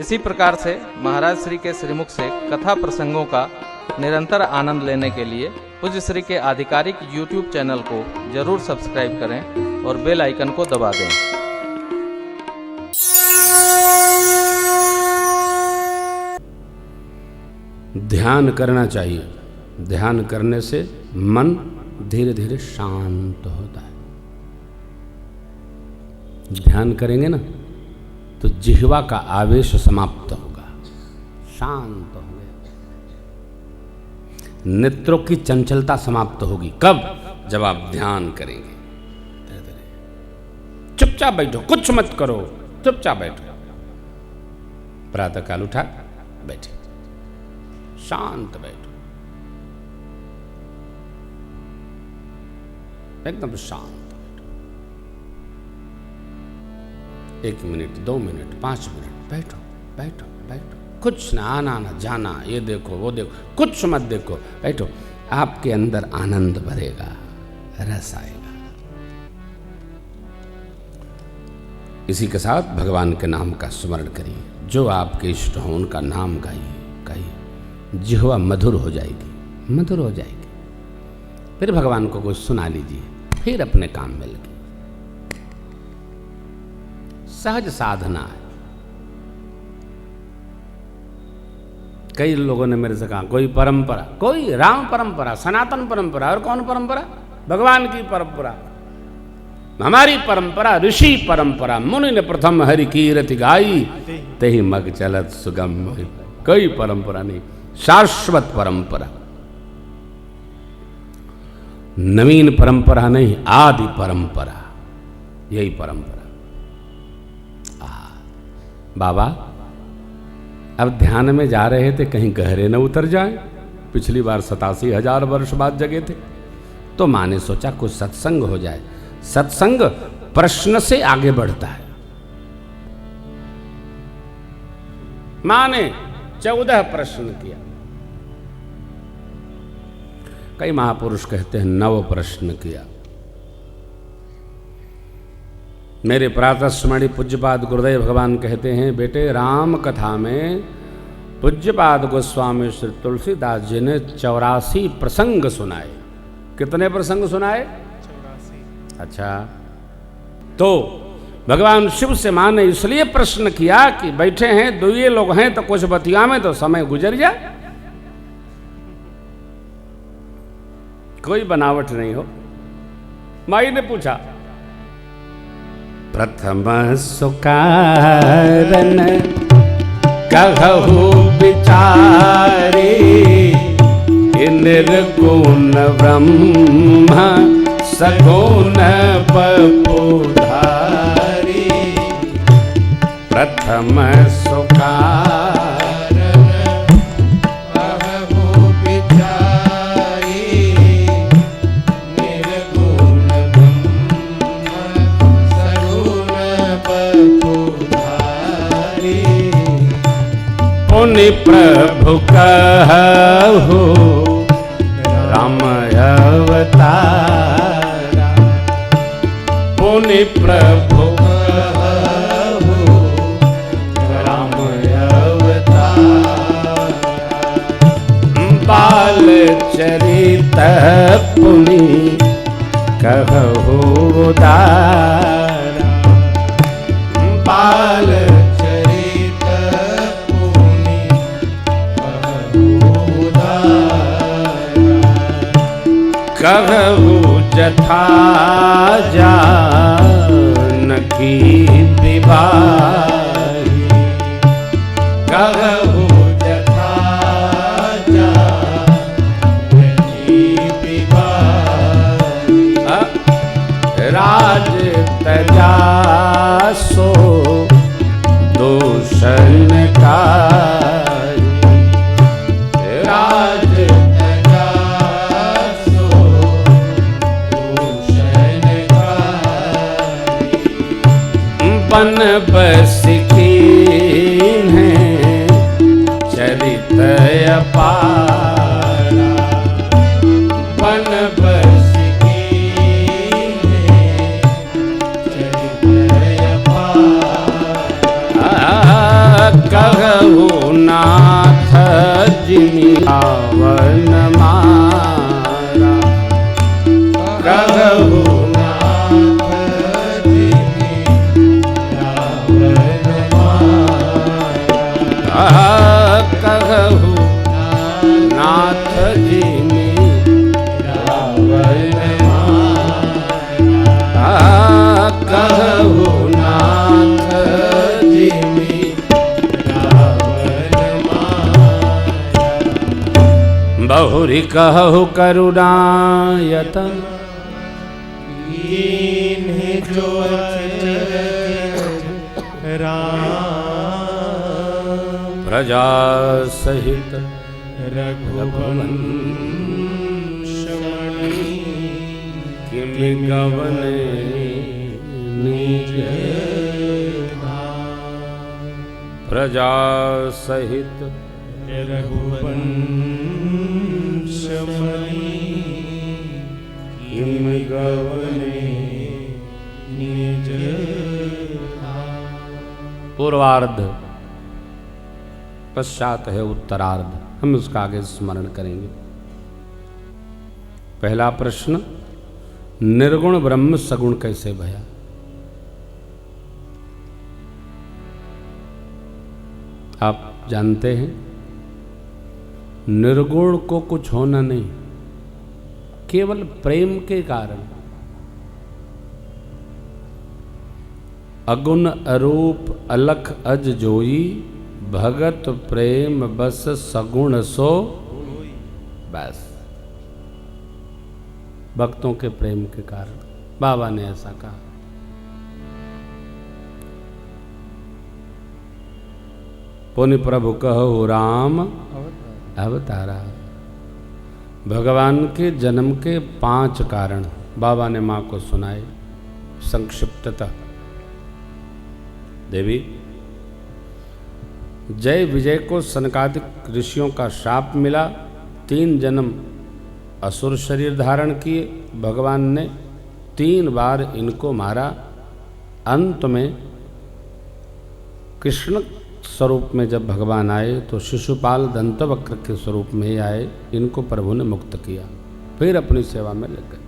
इसी प्रकार से महाराज श्री के श्रीमुख से कथा प्रसंगों का निरंतर आनंद लेने के लिए पूज्य श्री के आधिकारिक YouTube चैनल को जरूर सब्सक्राइब करें और बेल आइकन को दबा दें। ध्यान करना चाहिए। ध्यान करने से मन धीरे धीरे शांत होता है। ध्यान करेंगे ना तो जिह्वा का आवेश समाप्त होगा, शांत हो गया। नेत्रों की चंचलता समाप्त होगी। कब? जब आप ध्यान करेंगे। चुपचाप बैठो, कुछ मत करो, चुपचाप बैठो। प्रातः काल उठा, बैठे, शांत बैठो, एकदम शांत। 1 मिनट, 2 मिनट, 5 मिनट बैठो बैठो बैठो। कुछ ना, आना ना जाना, ये देखो वो देखो, कुछ मत देखो, बैठो। आपके अंदर आनंद भरेगा, रस आएगा। इसी के साथ भगवान के नाम का स्मरण करिए। जो आपके इष्ट हो उनका नाम गाइए गाइए। जिह्वा मधुर हो जाएगी, मधुर हो जाएगी। फिर भगवान को कुछ सुना लीजिए, फिर अपने काम में लगिए। सहज साधना है। कई लोगों ने मेरे से कहा कोई परंपरा, कोई राम परंपरा, सनातन परंपरा, और कौन परंपरा? भगवान की परंपरा। हमारी परंपरा ऋषि परंपरा। मुनि ने प्रथम हरि कीरति गाई, तेहि मग चलत सुगम। कोई परंपरा नहीं, शाश्वत परंपरा। नवीन परंपरा नहीं, आदि परंपरा। यही परंपरा। बाबा अब ध्यान में जा रहे थे, कहीं गहरे न उतर जाए। पिछली बार 87,000 वर्ष बाद जगे थे, तो माँ ने सोचा कुछ सत्संग हो जाए। सत्संग प्रश्न से आगे बढ़ता है। माँ ने 14 प्रश्न किया। कई महापुरुष कहते हैं 9 प्रश्न किया। मेरे प्रातः स्मरणीय पूज्यपाद गुरुदेव भगवान कहते हैं, बेटे राम कथा में पूज्यपाद गोस्वामी श्री तुलसीदास जी ने 84 प्रसंग सुनाए। कितने प्रसंग सुनाए? 84। अच्छा, तो भगवान शिव से मां ने इसलिए प्रश्न किया कि बैठे हैं, 2 लोग हैं, तो कुछ बतिया में तो समय गुजर जाए। कोई बनावट नहीं हो। माई ने पूछा, प्रथम सुकारण कहु विचारी, निर्गुण ब्रह्म सगुण बपुधारी। प्रथम सुकारण कहु विचारी, निर्गुण ब्रह्म सगुण बपुधारी। पुनि प्रभु कहु राम अवतारा। पुनि प्रभु कहु राम अवतारा। बाल चरित पुनि कहु उदारा। बाल कहु जथा जानकी विवाही। कहु जथा जानकी विवाही। राज तजा सो दूषण का। बन बसिकी हैं चरित अपारा। बन बसिकी हैं चरित अपारा। कह कहु नाथ जी कहु नाथ जी बहुरी कहु करुणायतन जो राम प्रजा सहित रघुवंशमणि किमि गवने निज प्रजा सहित रघुवंशमणि किमि गवने निज पूर्वार्ध पश्चात है उत्तरार्ध, हम उसका आगे स्मरण करेंगे। पहला प्रश्न, निर्गुण ब्रह्म सगुण कैसे भया? आप जानते हैं निर्गुण को कुछ होना नहीं, केवल प्रेम के कारण। अगुण अरूप अलख अज जोई, भगत प्रेम बस सगुण सो। बस भक्तों के प्रेम के कारण बाबा ने ऐसा कहा। पुनि प्रभु कहो राम अवतारा। भगवान के जन्म के 5 कारण बाबा ने मां को सुनाए संक्षिप्ततः। देवी, जय विजय को सनकादिक ऋषियों का शाप मिला, 3 जन्म असुर शरीर धारण किए, भगवान ने 3 बार इनको मारा। अंत में कृष्ण स्वरूप में जब भगवान आए तो शिशुपाल दंतवक्र के स्वरूप में ही आए, इनको प्रभु ने मुक्त किया, फिर अपनी सेवा में लग गए।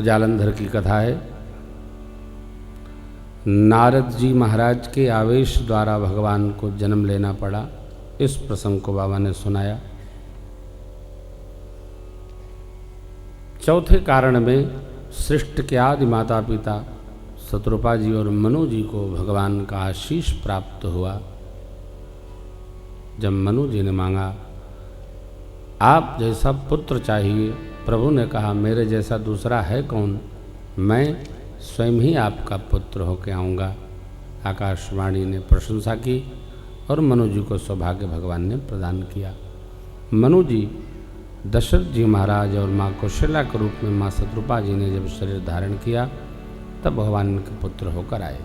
जालंधर की कथा है, नारद जी महाराज के आवेश द्वारा भगवान को जन्म लेना पड़ा। इस प्रसंग को बाबा ने सुनाया। चौथे कारण में सृष्टि के आदि माता पिता शत्रुपा जी और मनु जी को भगवान का आशीष प्राप्त हुआ। जब मनु जी ने मांगा आप जैसा पुत्र चाहिए, प्रभु ने कहा मेरे जैसा दूसरा है कौन, मैं स्वयं ही आपका पुत्र होकर आऊँगा। आकाशवाणी ने प्रशंसा की और मनु जी को सौभाग्य भगवान ने प्रदान किया। मनु जी दशरथ जी महाराज और माँ कौशल्या के रूप में माँ शत्रुपा जी ने जब शरीर धारण किया तब भगवान के पुत्र होकर आए।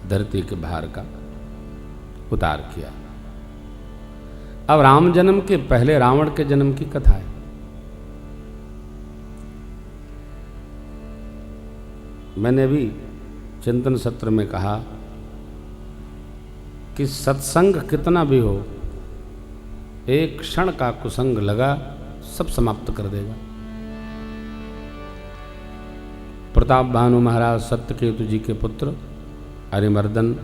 धरती के भार का उतार किया। अब राम जन्म के पहले रावण के जन्म की कथा है। मैंने अभी चिंतन सत्र में कहा कि सत्संग कितना भी हो, एक क्षण का कुसंग लगा सब समाप्त कर देगा। प्रताप भानु महाराज सत्यकेतु जी के पुत्र, अरिमर्दन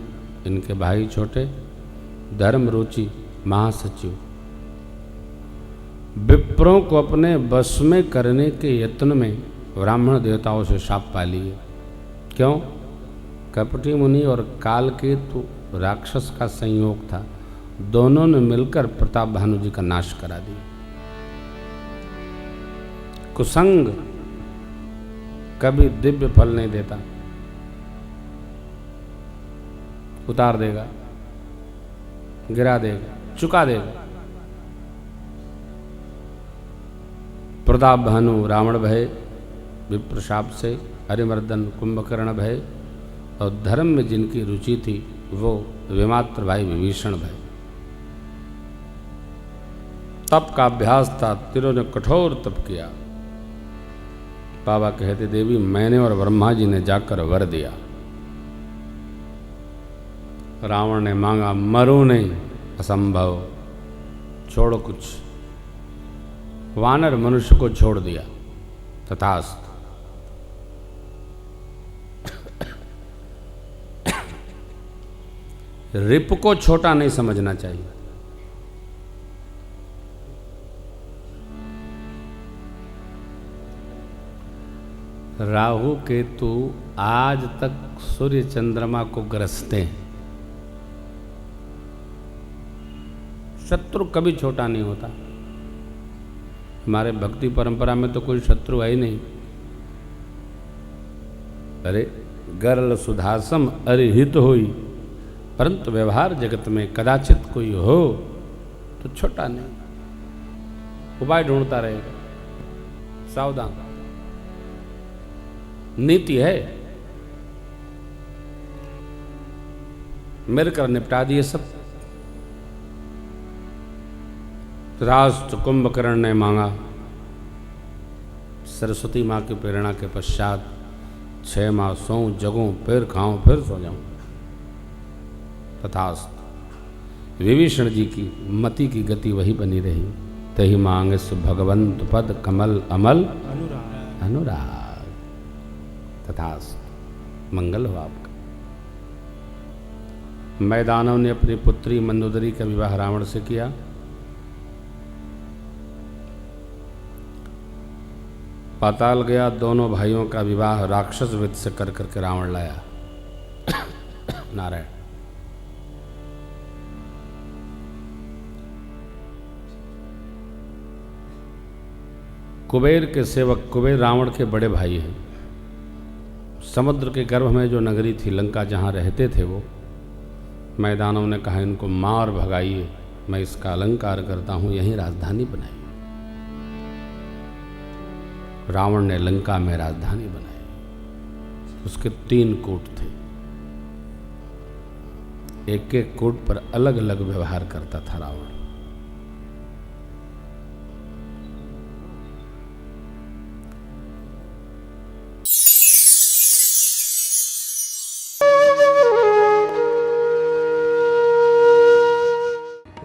इनके भाई छोटे, धर्म रुचि महासचिव, विप्रों को अपने बस में करने के यत्न में ब्राह्मण देवताओं से शाप पा लिए। क्यों? कपटी मुनि और कालकेतु राक्षस का संयोग था, दोनों ने मिलकर प्रताप भानु जी का नाश करा दिया। कुसंग कभी दिव्य फल नहीं देता, उतार देगा, गिरा देगा, चुका देगा। प्रताप भानु रावण भय विप्रशाप से, अरिमर्दन कुंभकर्ण भय और धर्म में जिनकी रुचि थी वो विमात्र भाई विभीषण भय। तप का अभ्यास था, तीनों ने कठोर तप किया। बाबा कहते देवी मैंने और ब्रह्मा जी ने जाकर वर दिया। रावण ने मांगा मरो नहीं, असंभव, छोड़ो कुछ। वानर मनुष्य को छोड़ दिया, तथास्तु। रिप को छोटा नहीं समझना चाहिए। राहु केतु आज तक सूर्य चंद्रमा को ग्रसते हैं। शत्रु कभी छोटा नहीं होता। हमारे भक्ति परंपरा में तो कोई शत्रु है ही नहीं। अरे गरल सुधासम अरे हित होई, परंतु व्यवहार जगत में कदाचित कोई हो तो छोटा नहीं, उपाय ढूंढता रहेगा। सावधान, नीति है। मेरे कर निपटा दिए सब। राष्ट्र कुंभकर्ण ने मांगा। सरस्वती माँ की प्रेरणा के पश्चात 6 माह सोऊं जगूं फिर खाऊं फिर सो जाऊं। तथास्तु विभीषण जी की मति की गति वही बनी रही। तही मांगे सु भगवंत पद कमल अमल अनुराग। तथास्तु मंगल हो आपका। मैदानव ने अपनी पुत्री मंदोदरी का विवाह रावण से किया। पाताल गया, दोनों भाइयों का विवाह राक्षस विद से कर करके रावण लाया। नारायण। कुबेर के सेवक, कुबेर रावण के बड़े भाई हैं। समुद्र के गर्भ में जो नगरी थी लंका, जहाँ रहते थे वो, मैदानों ने कहा इनको मार भगाइए, मैं इसका अलंकार करता हूँ, यहीं राजधानी बनाई। रावण ने लंका में राजधानी बनाई। उसके 3 कूट थे। एक एक कूट पर अलग अलग व्यवहार करता था रावण।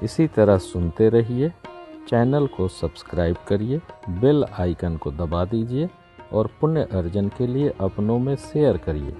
इसी तरह सुनते रहिए। चैनल को सब्सक्राइब करिए, बेल आइकन को दबा दीजिए और पुण्य अर्जन के लिए अपनों में शेयर करिए।